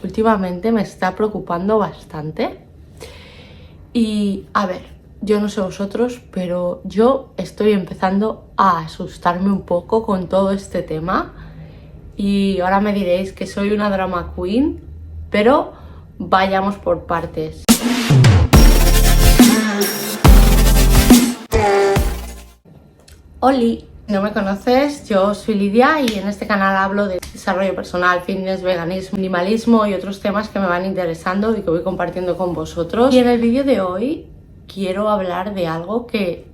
últimamente me está preocupando bastante. Y a ver, yo no sé vosotros, pero yo estoy empezando a asustarme un poco con todo este tema. Y ahora me diréis que soy una drama queen, pero vayamos por partes. Oli, si no me conoces, yo soy Lidia y en este canal hablo de desarrollo personal, fitness, veganismo, minimalismo y otros temas que me van interesando y que voy compartiendo con vosotros. Y en el vídeo de hoy quiero hablar de algo que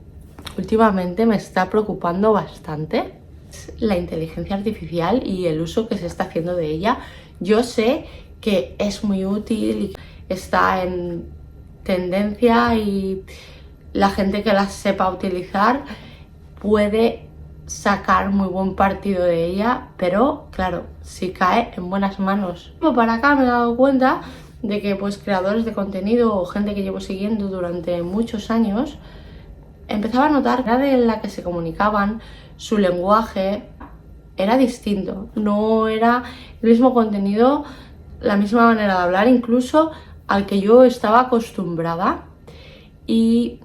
últimamente me está preocupando bastante. Es la inteligencia artificial y el uso que se está haciendo de ella. Yo sé que es muy útil y está en tendencia y la gente que la sepa utilizar puede sacar muy buen partido de ella, pero claro, si cae en buenas manos. Para acá me he dado cuenta de que pues creadores de contenido o gente que llevo siguiendo durante muchos años empezaba a notar que la de la que se comunicaban, su lenguaje era distinto, no era el mismo contenido, la misma manera de hablar, incluso al que yo estaba acostumbrada. Y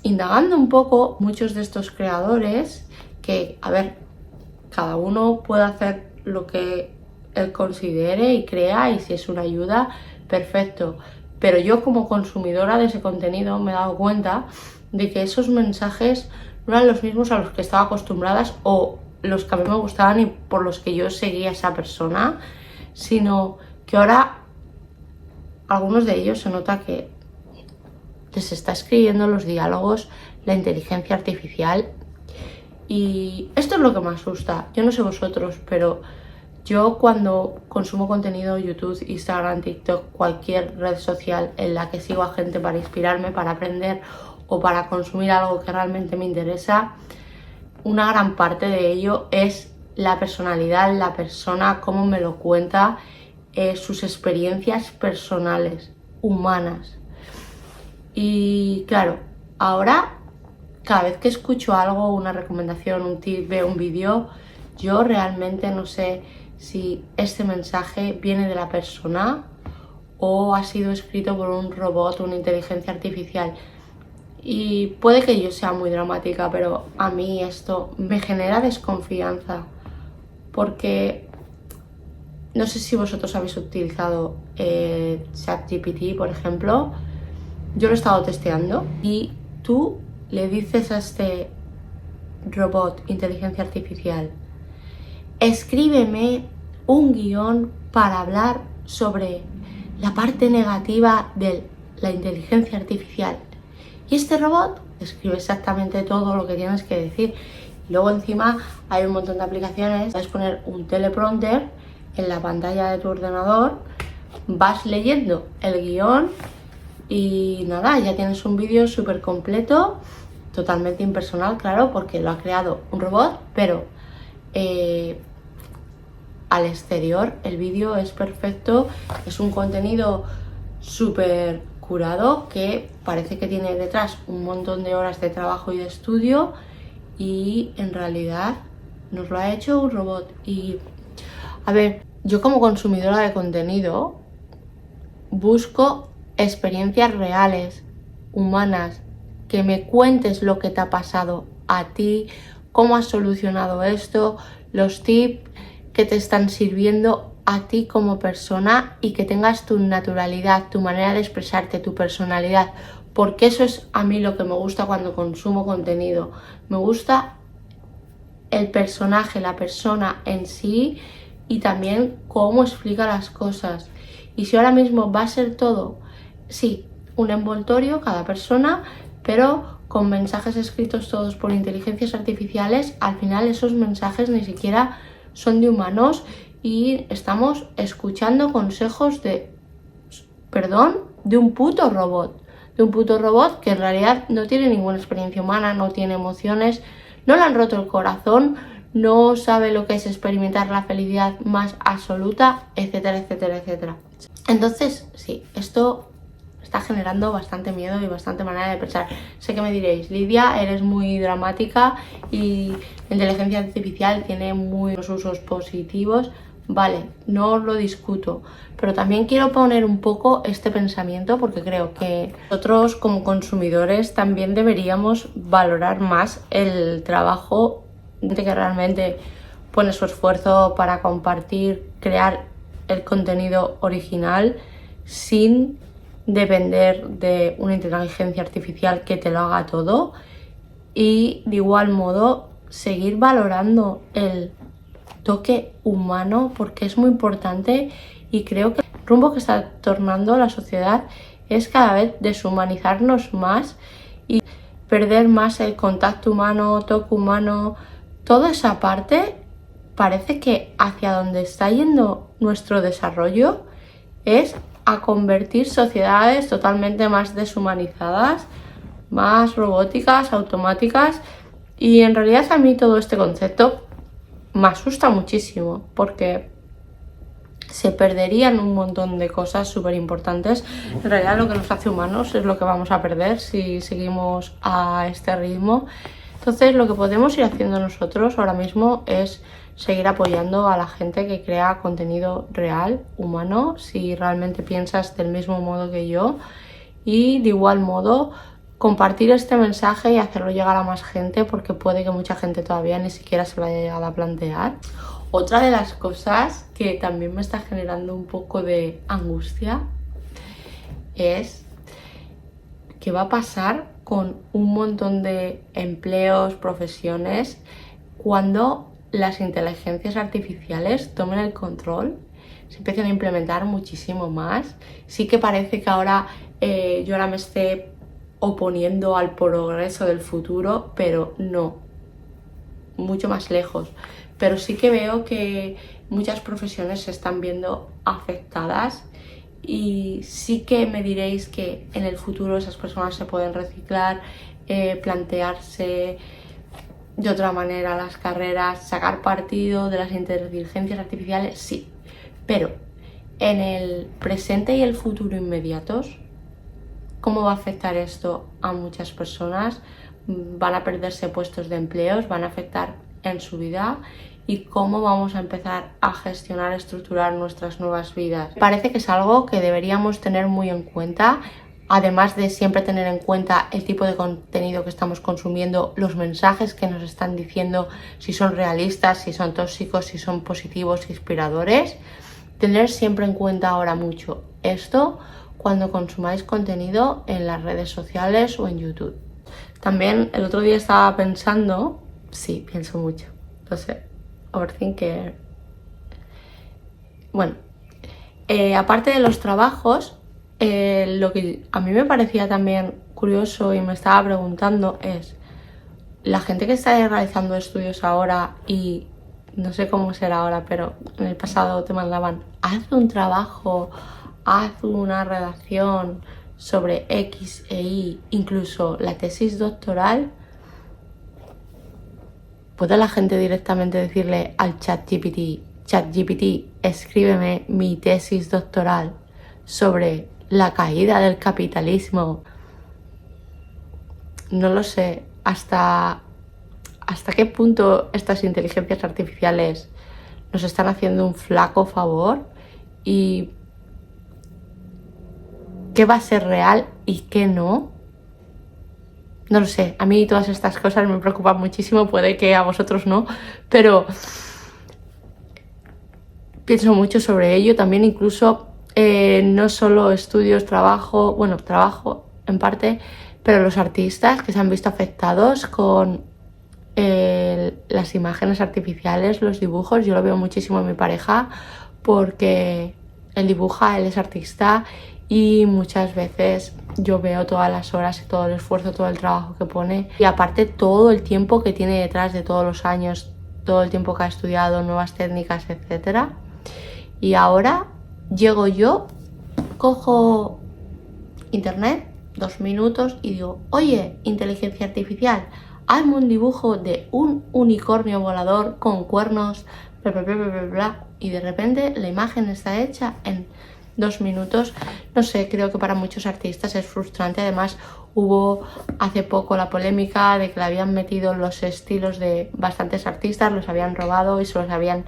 indagando un poco, muchos de estos creadores, que, a ver, cada uno puede hacer lo que él considere y crea, y si es una ayuda, perfecto. Pero yo como consumidora de ese contenido me he dado cuenta de que esos mensajes no eran los mismos a los que estaba acostumbrada o los que a mí me gustaban y por los que yo seguía a esa persona, sino que ahora algunos de ellos se nota que les está escribiendo los diálogos la inteligencia artificial. Y esto es lo que me asusta. Yo no sé vosotros, pero yo cuando consumo contenido, YouTube, Instagram, TikTok, cualquier red social en la que sigo a gente para inspirarme, para aprender o para consumir algo que realmente me interesa, una gran parte de ello es la personalidad, la persona, cómo me lo cuenta, sus experiencias personales, humanas. Y claro, ahora cada vez que escucho algo, una recomendación, un tip, veo un vídeo, yo realmente no sé si este mensaje viene de la persona o ha sido escrito por un robot, una inteligencia artificial. Y puede que yo sea muy dramática, pero a mí esto me genera desconfianza, porque no sé si vosotros habéis utilizado ChatGPT, por ejemplo. Yo lo he estado testeando y tú le dices a este robot, inteligencia artificial, escríbeme un guión para hablar sobre la parte negativa de la inteligencia artificial. Y este robot escribe exactamente todo lo que tienes que decir. Y luego encima hay un montón de aplicaciones. Puedes poner un teleprompter en la pantalla de tu ordenador, vas leyendo el guión y nada, ya tienes un vídeo súper completo, totalmente impersonal, claro, porque lo ha creado un robot, pero al exterior el vídeo es perfecto, es un contenido súper curado que parece que tiene detrás un montón de horas de trabajo y de estudio y en realidad nos lo ha hecho un robot. Y a ver, yo como consumidora de contenido busco experiencias reales, humanas, que me cuentes lo que te ha pasado a ti, cómo has solucionado esto, los tips que te están sirviendo a ti como persona y que tengas tu naturalidad, tu manera de expresarte, tu personalidad, porque eso es a mí lo que me gusta cuando consumo contenido. Me gusta el personaje, la persona en sí y también cómo explica las cosas. Y si ahora mismo va a ser todo, sí, un envoltorio cada persona, pero con mensajes escritos todos por inteligencias artificiales, al final esos mensajes ni siquiera son de humanos y estamos escuchando consejos de un puto robot. De un puto robot que en realidad no tiene ninguna experiencia humana, no tiene emociones, no le han roto el corazón, no sabe lo que es experimentar la felicidad más absoluta, etcétera, etcétera, etcétera. Entonces, sí, esto está generando bastante miedo y bastante manera de pensar. Sé que me diréis, Lidia, eres muy dramática y la inteligencia artificial tiene muchos usos positivos. vale, no os lo discuto, pero también quiero poner un poco este pensamiento porque creo que nosotros como consumidores también deberíamos valorar más el trabajo de que realmente pone su esfuerzo para compartir, crear el contenido original sin depender de una inteligencia artificial que te lo haga todo, y de igual modo seguir valorando el toque humano porque es muy importante. Y creo que el rumbo que está tornando la sociedad es cada vez deshumanizarnos más y perder más el contacto humano, toque humano, toda esa parte. Parece que hacia donde está yendo nuestro desarrollo es a convertir sociedades totalmente más deshumanizadas, más robóticas, automáticas, y en realidad a mí todo este concepto me asusta muchísimo porque se perderían un montón de cosas súper importantes. En realidad lo que nos hace humanos es lo que vamos a perder si seguimos a este ritmo. Entonces lo que podemos ir haciendo nosotros ahora mismo es seguir apoyando a la gente que crea contenido real, humano, si realmente piensas del mismo modo que yo, y de igual modo compartir este mensaje y hacerlo llegar a más gente porque puede que mucha gente todavía ni siquiera se lo haya llegado a plantear. Otra de las cosas que también me está generando un poco de angustia es qué va a pasar con un montón de empleos, profesiones, cuando las inteligencias artificiales tomen el control, se empiezan a implementar muchísimo más. Sí que parece que ahora yo ahora me esté oponiendo al progreso del futuro, pero no, mucho más lejos. Pero sí que veo que muchas profesiones se están viendo afectadas, y sí que me diréis que en el futuro esas personas se pueden reciclar, plantearse de otra manera las carreras, sacar partido de las inteligencias artificiales, sí, pero en el presente y el futuro inmediatos, ¿cómo va a afectar esto a muchas personas? Van a perderse puestos de empleos, van a afectar en su vida, y cómo vamos a empezar a gestionar, estructurar nuestras nuevas vidas. Parece que es algo que deberíamos tener muy en cuenta, además de siempre tener en cuenta el tipo de contenido que estamos consumiendo, los mensajes que nos están diciendo, si son realistas, si son tóxicos, si son positivos, inspiradores. Tener siempre en cuenta ahora mucho esto cuando consumáis contenido en las redes sociales o en YouTube. También el otro día estaba pensando, sí, pienso mucho, lo sé, overthinker. Bueno, aparte de los trabajos, lo que a mí me parecía también curioso y me estaba preguntando es la gente que está realizando estudios ahora, y no sé cómo será ahora, pero en el pasado te mandaban, haz un trabajo, haz una redacción sobre X e Y, incluso la tesis doctoral. ¿Puede la gente directamente decirle al ChatGPT, escríbeme mi tesis doctoral sobre la caída del capitalismo? No lo sé hasta qué punto estas inteligencias artificiales nos están haciendo un flaco favor, y qué va a ser real y qué no. No lo sé, a mí todas estas cosas me preocupan muchísimo, puede que a vosotros no, pero pienso mucho sobre ello. También incluso no solo estudios, trabajo en parte, pero los artistas que se han visto afectados con las imágenes artificiales, los dibujos. Yo lo veo muchísimo en mi pareja porque él dibuja, él es artista, y muchas veces yo veo todas las horas y todo el esfuerzo, todo el trabajo que pone, y aparte todo el tiempo que tiene detrás de todos los años, todo el tiempo que ha estudiado, nuevas técnicas, etcétera. Y ahora llego yo, cojo internet, 2 minutos, y digo, oye, inteligencia artificial, hazme un dibujo de un unicornio volador con cuernos, bla, bla, bla, bla, bla, y de repente la imagen está hecha en 2 minutos. No sé, creo que para muchos artistas es frustrante. Además, hubo hace poco la polémica de que le habían metido los estilos de bastantes artistas, los habían robado y se los habían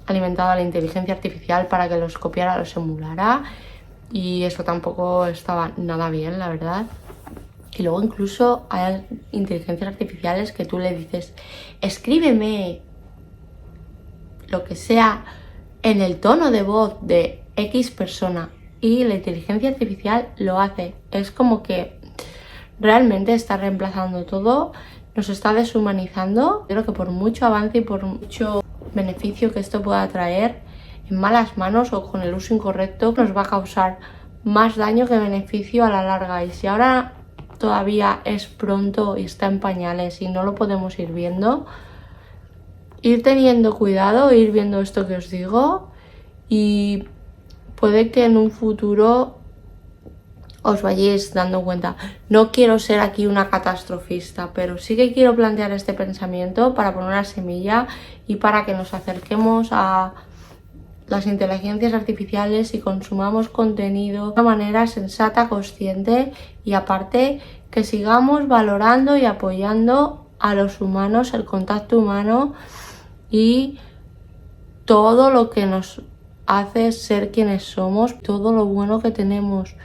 alimentado a la inteligencia artificial para que los copiara, los emulara, y eso tampoco estaba nada bien, la verdad. Y luego incluso hay inteligencias artificiales que tú le dices, escríbeme lo que sea en el tono de voz de X persona, y la inteligencia artificial lo hace. Es como que realmente está reemplazando todo, nos está deshumanizando. Creo que por mucho avance y por mucho beneficio que esto pueda traer, en malas manos o con el uso incorrecto nos va a causar más daño que beneficio a la larga. Y si ahora todavía es pronto y está en pañales y no lo podemos ir viendo, ir teniendo cuidado, ir viendo esto que os digo, y puede que en un futuro os vayáis dando cuenta. No quiero ser aquí una catastrofista, pero sí que quiero plantear este pensamiento para poner una semilla y para que nos acerquemos a las inteligencias artificiales y consumamos contenido de una manera sensata, consciente, y aparte que sigamos valorando y apoyando a los humanos, el contacto humano y todo lo que nos hace ser quienes somos, todo lo bueno que tenemos.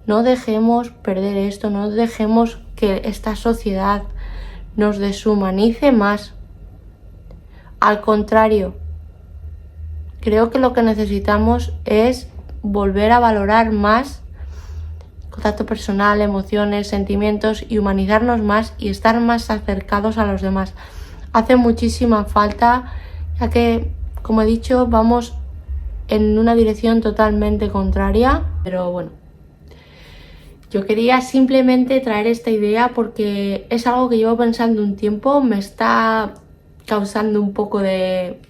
No dejemos perder esto, no dejemos que esta sociedad nos deshumanice más. Al contrario, creo que lo que necesitamos es volver a valorar más contacto personal, emociones, sentimientos, y humanizarnos más y estar más acercados a los demás. Hace muchísima falta, ya que, como he dicho, vamos en una dirección totalmente contraria. Pero bueno, yo quería simplemente traer esta idea porque es algo que llevo pensando un tiempo, me está causando un poco de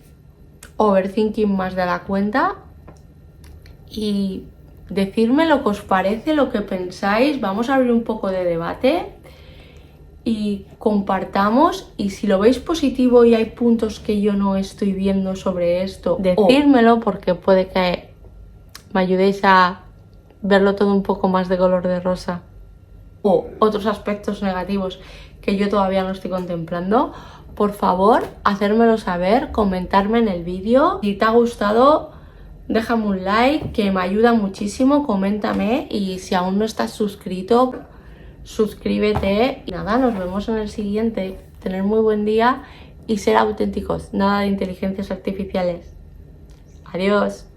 overthinking más de la cuenta, y decirme lo que os parece, lo que pensáis. Vamos a abrir un poco de debate y compartamos, y si lo veis positivo y hay puntos que yo no estoy viendo sobre esto, decírmelo, porque puede que me ayudéis a verlo todo un poco más de color de rosa, o otros aspectos negativos que yo todavía no estoy contemplando. Por favor, hacérmelo saber, comentarme en el vídeo. Si te ha gustado, déjame un like, que me ayuda muchísimo, coméntame, y si aún no estás suscrito, suscríbete. Y nada, nos vemos en el siguiente. Tener muy buen día y ser auténticos, nada de inteligencias artificiales. Adiós.